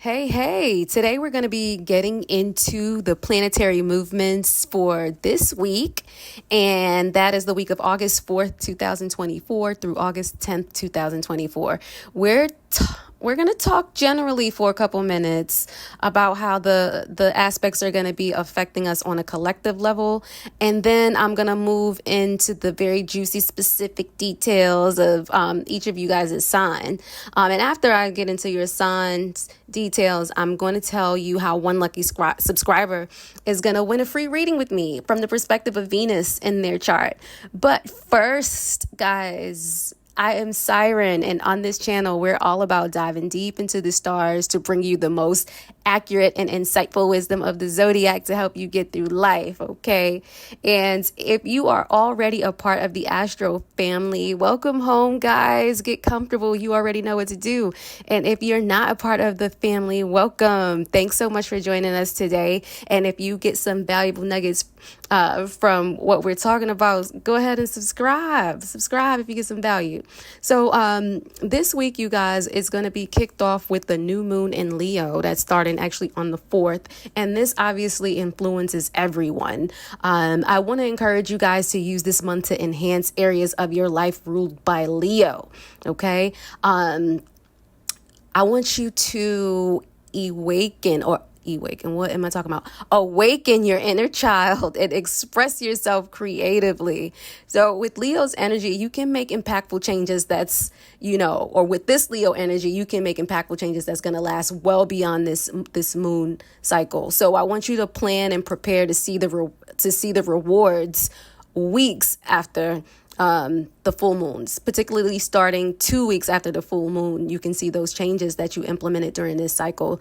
Hey, today we're going to be getting into the planetary movements for this week, and that is the week of August 4th, 2024 through August 10th, 2024. We're going to talk generally for a couple minutes about how the aspects are going to be affecting us on a collective level, and then I'm going to move into the very juicy specific details of each of you guys' sign. And after I get into your signs details, I'm going to tell you how one lucky subscriber is going to win a free reading with me from the perspective of Venus in their chart. But first, guys, I am Siren, and on this channel, we're all about diving deep into the stars to bring you the most accurate and insightful wisdom of the zodiac to help you get through life, okay? And if you are already a part of the Astro family, welcome home, guys. Get comfortable. You already know what to do. And if you're not a part of the family, welcome. Thanks so much for joining us today. And if you get some valuable nuggets from what we're talking about, go ahead and subscribe if you get some value. So this week, you guys, is going to be kicked off with the new moon in Leo that's starting actually on the 4th, and this obviously influences everyone. I want to encourage you guys to use this month to enhance areas of your life ruled by Leo. Okay, I want you to what am I talking about? Awaken your inner child and express yourself creatively. So with Leo's energy, you can make impactful changes or with this Leo energy, you can make impactful changes that's going to last well beyond this moon cycle. So I want you to plan and prepare to see the rewards weeks after the full moons, particularly starting 2 weeks after the full moon. You can see those changes that you implemented during this cycle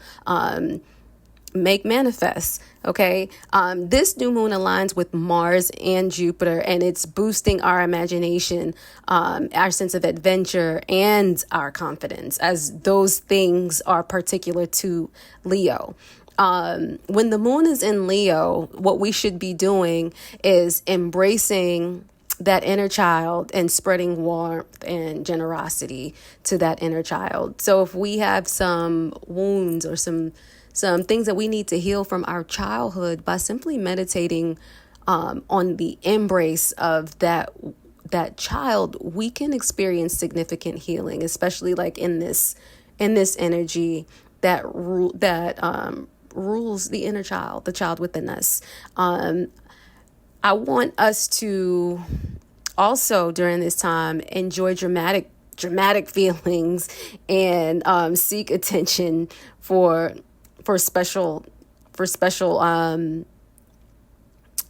make manifest. Okay. This new moon aligns with Mars and Jupiter, and it's boosting our imagination, our sense of adventure, and our confidence, as those things are particular to Leo. When the moon is in Leo, what we should be doing is embracing that inner child and spreading warmth and generosity to that inner child. So if we have some wounds or some things that we need to heal from our childhood, by simply meditating on the embrace of that child, we can experience significant healing, especially like in this energy that rules the inner child, the child within us. I want us to also during this time enjoy dramatic feelings and seek attention for special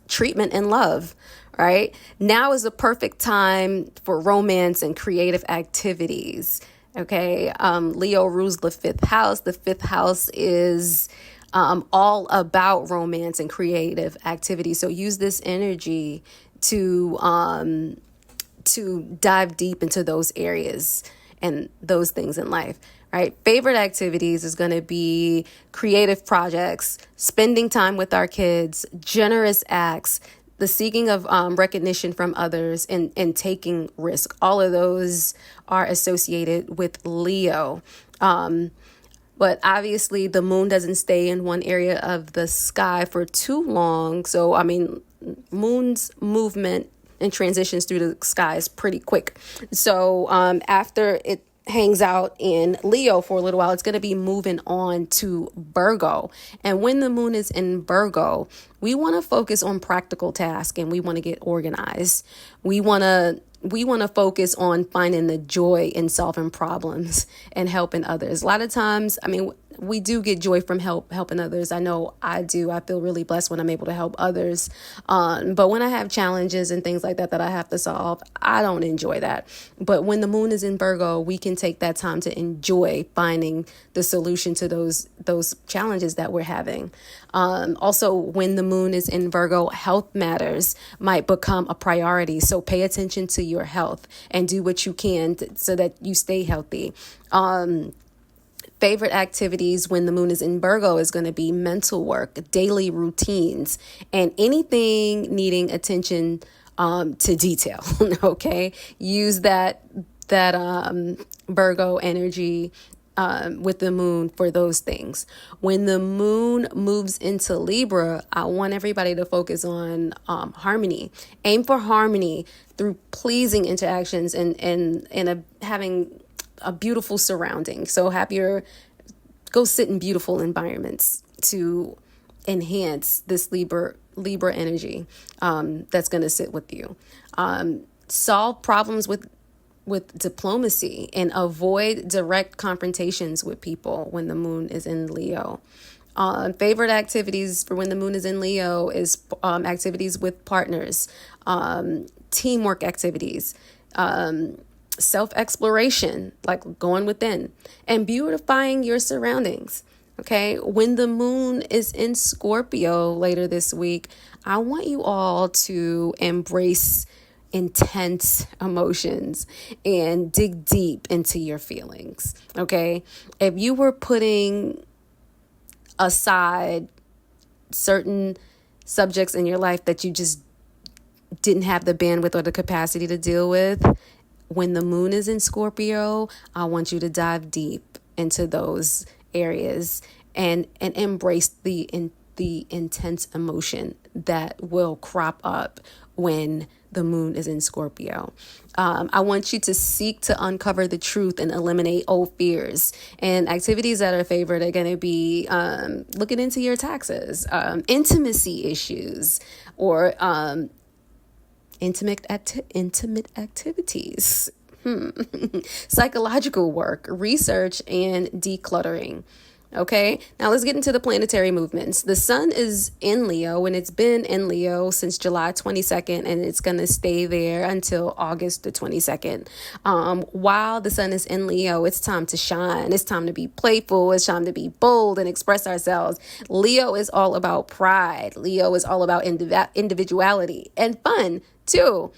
treatment and love. Right now is a perfect time for romance and creative activities. Okay, Leo rules the 5th house. The 5th house is all about romance and creative activity. So use this energy to dive deep into those areas and those things in life. Right. Favorite activities is going to be creative projects, spending time with our kids, generous acts, the seeking of recognition from others, and taking risk. All of those are associated with Leo. But obviously, the moon doesn't stay in one area of the sky for too long. So, moon's movement and transitions through the sky is pretty quick. So after it hangs out in Leo for a little while, it's going to be moving on to Virgo. And when the moon is in Virgo, we want to focus on practical tasks and we want to get organized. We want to focus on finding the joy in solving problems and helping others. A lot of times, we do get joy from helping others. I know I do. I feel really blessed when I'm able to help others. But when I have challenges and things like that I have to solve, I don't enjoy that. But when the moon is in Virgo, we can take that time to enjoy finding the solution to those challenges that we're having. Also, when the moon is in Virgo, health matters might become a priority. So pay attention to your health and do what you can so that you stay healthy. Favorite activities when the moon is in Virgo is going to be mental work, daily routines, and anything needing attention to detail. Okay, use that Virgo energy with the moon for those things. When the moon moves into Libra, I want everybody to focus on harmony. Aim for harmony through pleasing interactions and having a beautiful surrounding. So go sit in beautiful environments to enhance this Libra energy that's going to sit with you. Solve problems with diplomacy and avoid direct confrontations with people when the moon is in Leo. Favorite activities for when the moon is in Leo is activities with partners, teamwork activities, self-exploration, like going within, and beautifying your surroundings. Okay, when the moon is in Scorpio later this week, I want you all to embrace intense emotions and dig deep into your feelings. Okay, if you were putting aside certain subjects in your life that you just didn't have the bandwidth or the capacity to deal with, when the moon is in Scorpio, I want you to dive deep into those areas and embrace the intense emotion that will crop up when the moon is in Scorpio. I want you to seek to uncover the truth and eliminate old fears. And activities that are favored are going to be looking into your taxes, intimacy issues, or intimate activities, psychological work, research, and decluttering. Okay, now let's get into the planetary movements. The sun is in Leo, and it's been in Leo since July 22nd, and it's going to stay there until August the 22nd. While the sun is in Leo, it's time to shine. It's time to be playful. It's time to be bold and express ourselves. Leo is all about pride. Leo is all about individuality and fun too.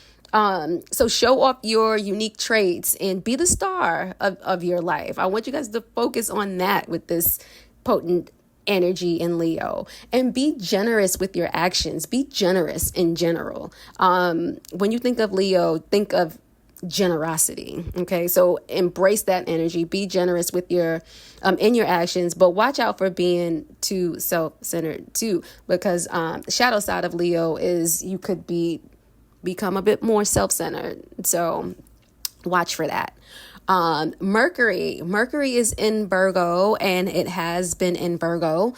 So show off your unique traits and be the star of your life. I want you guys to focus on that with this potent energy in Leo, and be generous with your actions. Be generous in general. When you think of Leo, think of generosity. Okay, so embrace that energy. Be generous with your in your actions, but watch out for being too self-centered too, because the shadow side of Leo is you could become a bit more self-centered. So watch for that. Mercury is in Virgo, and it has been in Virgo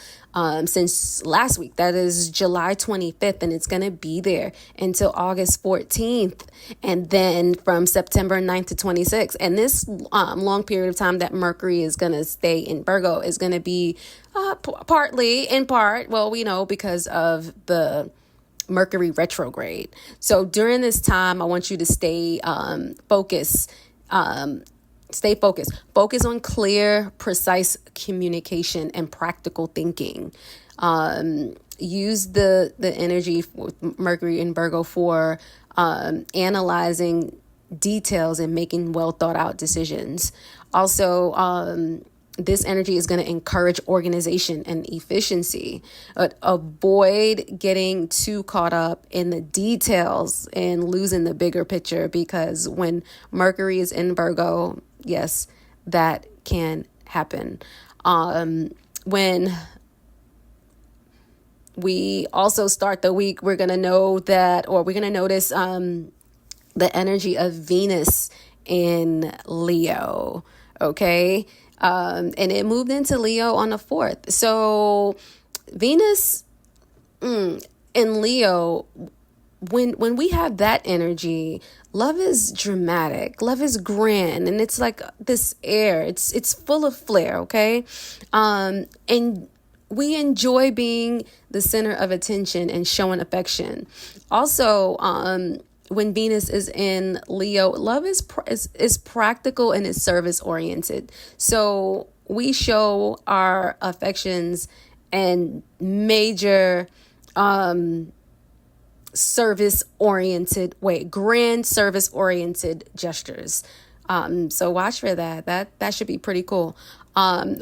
since last week. That is July 25th, and it's going to be there until August 14th, and then from September 9th to 26th. And this long period of time that Mercury is going to stay in Virgo is going to be in part, well, we know because of the Mercury retrograde. So during this time, I want you to stay focused. Focus on clear, precise communication and practical thinking. Use the energy with Mercury in Virgo for analyzing details and making well thought out decisions. Also, this energy is going to encourage organization and efficiency. Avoid getting too caught up in the details and losing the bigger picture, because when Mercury is in Virgo, yes, that can happen. When we also start the week, we're going to notice the energy of Venus in Leo. Okay. And it moved into Leo on the 4th. So Venus in Leo, when we have that energy, love is dramatic, love is grand, and it's like this air. It's full of flair, okay? And we enjoy being the center of attention and showing affection. Also, when Venus is in Leo, love is practical and is service oriented. So we show our affections and major service oriented grand service oriented gestures. So watch for that. That should be pretty cool.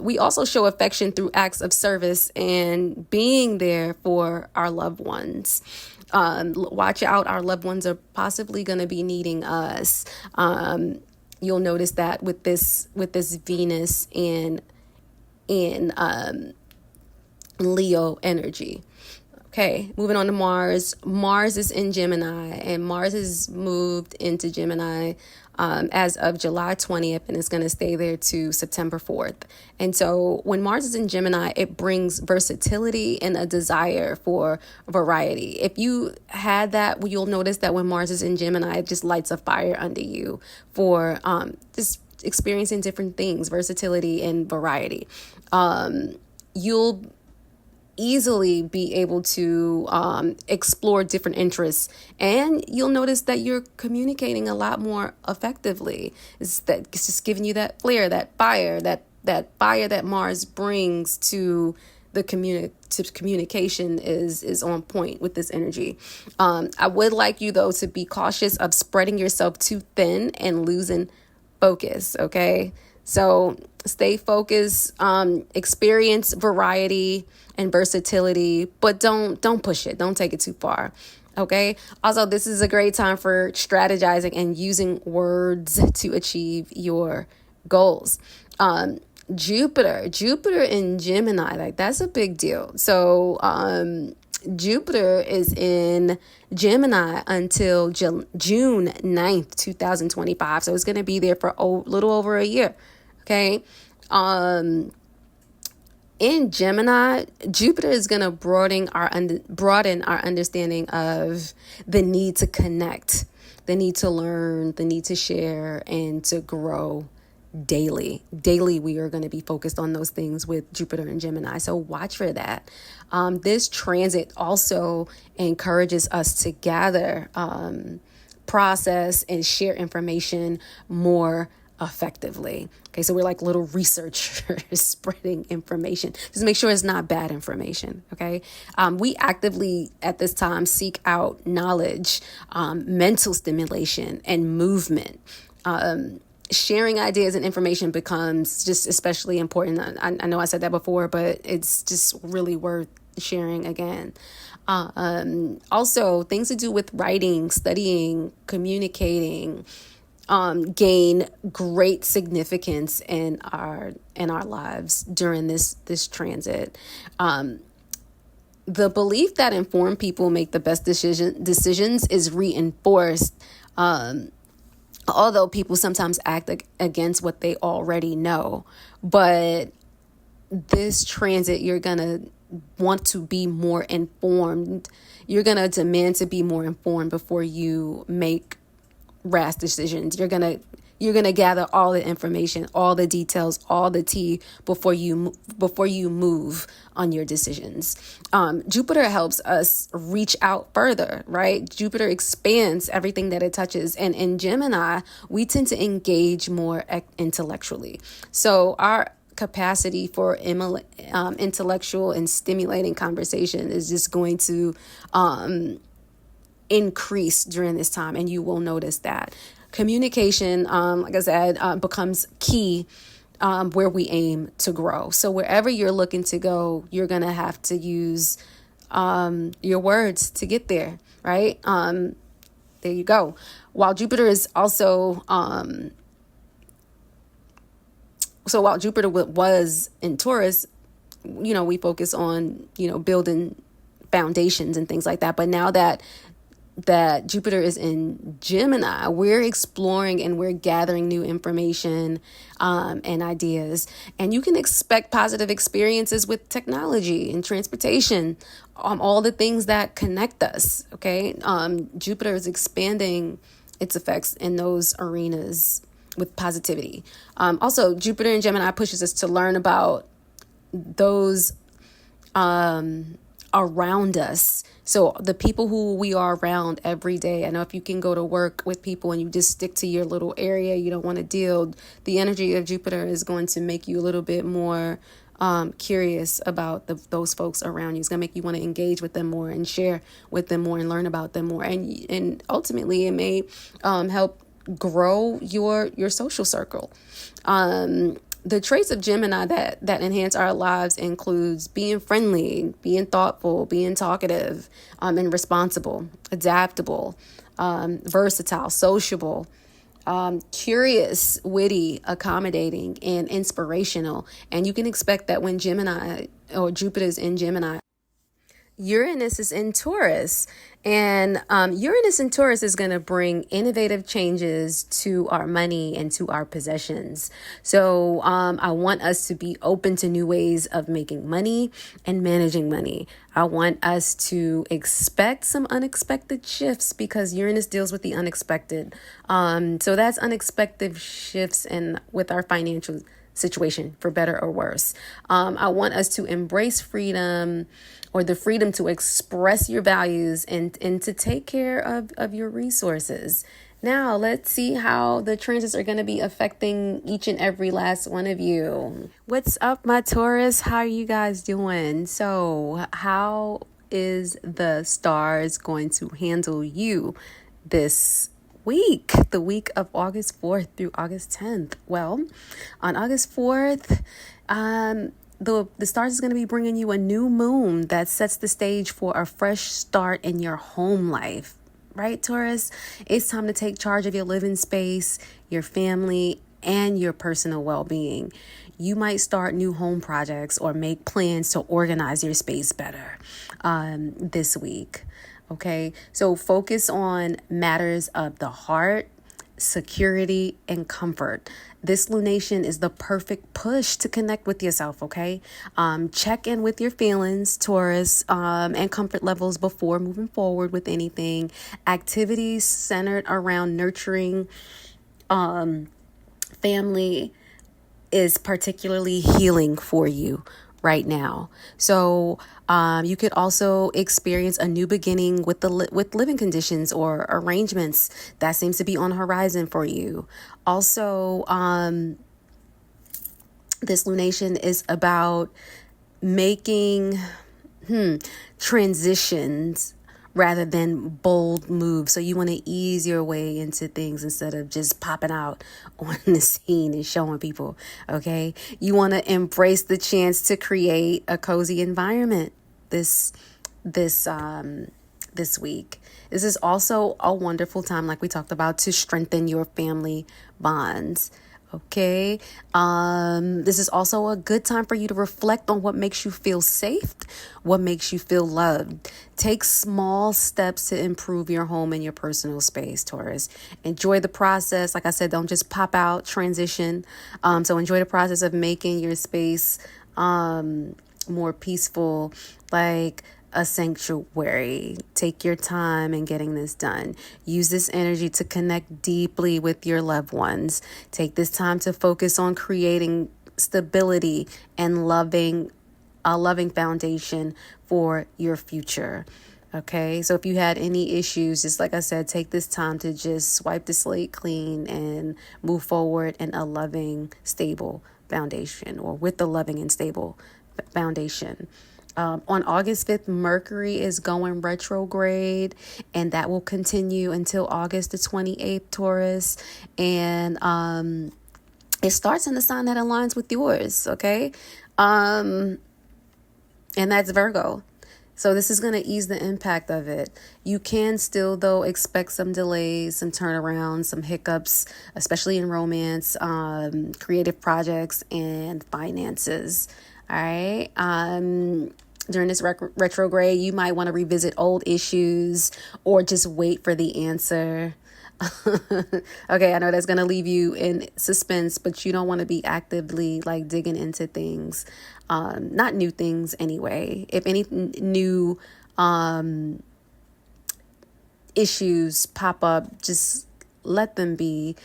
We also show affection through acts of service and being there for our loved ones. Watch out, our loved ones are possibly going to be needing us. You'll notice that with this Venus in Leo energy. Okay, moving on to Mars. Mars is in Gemini, and Mars has moved into Gemini as of July 20th, and it's going to stay there to September 4th. And so when Mars is in Gemini, it brings versatility and a desire for variety. If you had that, you'll notice that when Mars is in Gemini, it just lights a fire under you for just experiencing different things, versatility and variety. You'll easily be able to explore different interests, and you'll notice that you're communicating a lot more effectively. It's just giving you that flair, that fire, that fire that Mars brings to the communication is on point with this energy. I would like you though to be cautious of spreading yourself too thin and losing focus. Okay, so stay focused, experience variety and versatility, but don't push it. Don't take it too far. Okay. Also, this is a great time for strategizing and using words to achieve your goals. Jupiter in Gemini, like that's a big deal. So, Jupiter is in Gemini until June 9th, 2025. So it's going to be there for a little over a year. Okay. In Gemini, Jupiter is going to broaden our understanding of the need to connect, the need to learn, the need to share, and to grow daily. Daily, we are going to be focused on those things with Jupiter and Gemini. So watch for that. This transit also encourages us to gather, process, and share information more effectively. Okay, so we're like little researchers spreading information. Just make sure it's not bad information. Okay, we actively at this time seek out knowledge, mental stimulation, and movement. Sharing ideas and information becomes just especially important. I know I said that before, but it's just really worth sharing again. Also, things to do with writing, studying, communicating, gain great significance in our lives during this transit. The belief that informed people make the best decisions is reinforced, although people sometimes act against what they already know. But this transit, you're gonna want to be more informed. You're gonna demand to be more informed before you make rash decisions. You're gonna gather all the information, all the details, all the tea before you move on your decisions. Jupiter helps us reach out further, right? Jupiter expands everything that it touches, and in Gemini, we tend to engage more intellectually. So our capacity for intellectual and stimulating conversation is just going to increase during this time, and you will notice that communication, like I said, becomes key where we aim to grow. So wherever you're looking to go, you're gonna have to use your words to get there, right? There you go. While Jupiter is also while Jupiter was in Taurus, we focus on building foundations and things like that. But now that Jupiter is in Gemini, we're exploring and we're gathering new information and ideas. And you can expect positive experiences with technology and transportation, all the things that connect us, okay? Jupiter is expanding its effects in those arenas with positivity. Also, Jupiter in Gemini pushes us to learn about those around us. So the people who we are around every day. I know if you can go to work with people and you just stick to your little area, you don't want to deal, the energy of Jupiter is going to make you a little bit more curious about those folks around you. It's going to make you want to engage with them more and share with them more and learn about them more. And ultimately it may help grow your social circle. The traits of Gemini that enhance our lives includes being friendly, being thoughtful, being talkative, and responsible, adaptable, versatile, sociable, curious, witty, accommodating, and inspirational. And you can expect that when Gemini or Jupiter's in Gemini, Uranus is in Taurus, and Uranus in Taurus is going to bring innovative changes to our money and to our possessions. So I want us to be open to new ways of making money and managing money. I want us to expect some unexpected shifts because Uranus deals with the unexpected. So that's unexpected shifts in with our financial situation, for better or worse. I want us to embrace freedom, or the freedom to express your values and to take care of your resources. Now, let's see how the transits are going to be affecting each and every last one of you. What's up, my Taurus? How are you guys doing? So, how is the stars going to handle you this week, the week of August 4th through August 10th? Well, on August 4th, the stars is going to be bringing you a new moon that sets the stage for a fresh start in your home life. Right, Taurus? It's time to take charge of your living space, your family, and your personal well-being. You might start new home projects or make plans to organize your space better this week. Okay, so focus on matters of the heart, security, and comfort. This lunation is the perfect push to connect with yourself, okay? Check in with your feelings, Taurus, and comfort levels before moving forward with anything. Activities centered around nurturing family is particularly healing for you right now. So you could also experience a new beginning with with living conditions or arrangements that seems to be on the horizon for you. Also, this lunation is about making transitions rather than bold moves. So you want to ease your way into things instead of just popping out on the scene and showing people, okay? You want to embrace the chance to create a cozy environment this week. This is also a wonderful time, like we talked about, to strengthen your family bonds. Okay. This is also a good time for you to reflect on what makes you feel safe, what makes you feel loved. Take small steps to improve your home and your personal space, Taurus. Enjoy the process. Like I said, don't just pop out, transition. So enjoy the process of making your space more peaceful, like a sanctuary. Take your time in getting this done. Use this energy to connect deeply with your loved ones. Take this time to focus on creating stability and a loving foundation for your future. Okay, so if you had any issues, just like I said, take this time to just wipe the slate clean and move forward in a loving, stable foundation, or with the loving and stable foundation. On August 5th, Mercury is going retrograde, and that will continue until August the 28th, Taurus. And it starts in the sign that aligns with yours, okay? And that's Virgo. So this is going to ease the impact of it. You can still, though, expect some delays, some turnarounds, some hiccups, especially in romance, creative projects, and finances. All right. During this retrograde, you might want to revisit old issues or just wait for the answer. Okay, I know that's going to leave you in suspense, but you don't want to be actively like digging into things. Not new things anyway. If any new issues pop up, just let them be.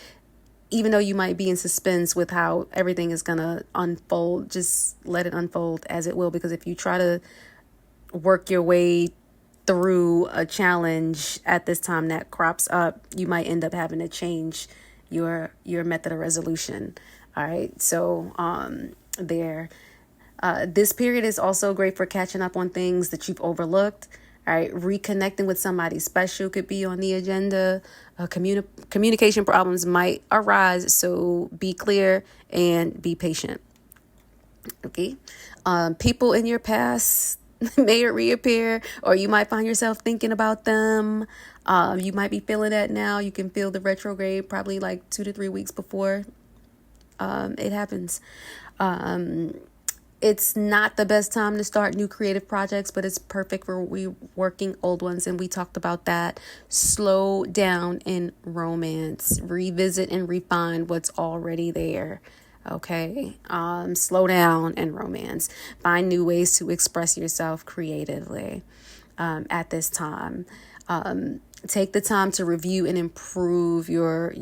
Even though you might be in suspense with how everything is going to unfold, just let it unfold as it will. Because if you try to work your way through a challenge at this time that crops up, you might end up having to change your method of resolution. All right. So this period is also great for catching up on things that you've overlooked. All right, reconnecting with somebody special could be on the agenda. Communication problems might arise, so be clear and be patient. Okay, people in your past may it reappear, or you might find yourself thinking about them. You might be feeling that now. You can feel the retrograde probably like 2 to 3 weeks before it happens. It's not the best time to start new creative projects, but it's perfect for reworking old ones. And we talked about that. Slow down in romance. Revisit and refine what's already there. Okay. Slow down in romance. Find new ways to express yourself creatively at this time. Take the time to review and improve your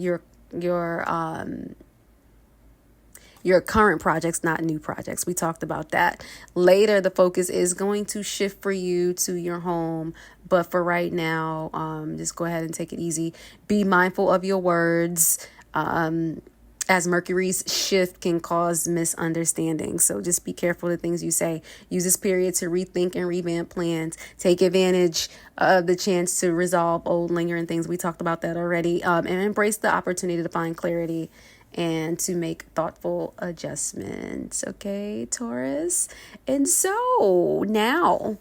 current projects, not new projects. We talked about that. Later, the focus is going to shift for you to your home. But for right now, just go ahead and take it easy. Be mindful of your words. As Mercury's shift can cause misunderstandings. So just be careful of the things you say. Use this period to rethink and revamp plans. Take advantage of the chance to resolve old lingering things. We talked about that already. And embrace the opportunity to find clarity and to make thoughtful adjustments. Okay, Taurus. And so now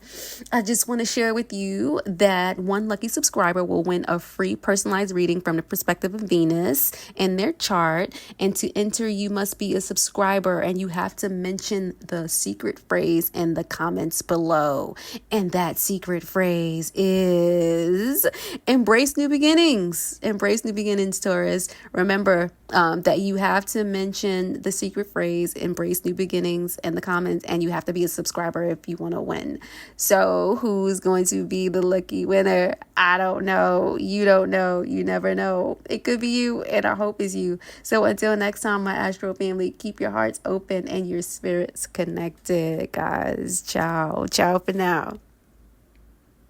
I just want to share with you that one lucky subscriber will win a free personalized reading from the perspective of Venus and their chart. And to enter, you must be a subscriber, and you have to mention the secret phrase in the comments below. And that secret phrase is embrace new beginnings. Embrace new beginnings, Taurus. Remember that you have to mention the secret phrase, embrace new beginnings, in the comments, and you have to be a subscriber if you want to win. So who's going to be the lucky winner? I don't know. You don't know. You never know. It could be you, and our hope is you. So until next time, my Astro family, keep your hearts open and your spirits connected, guys. Ciao. Ciao for now.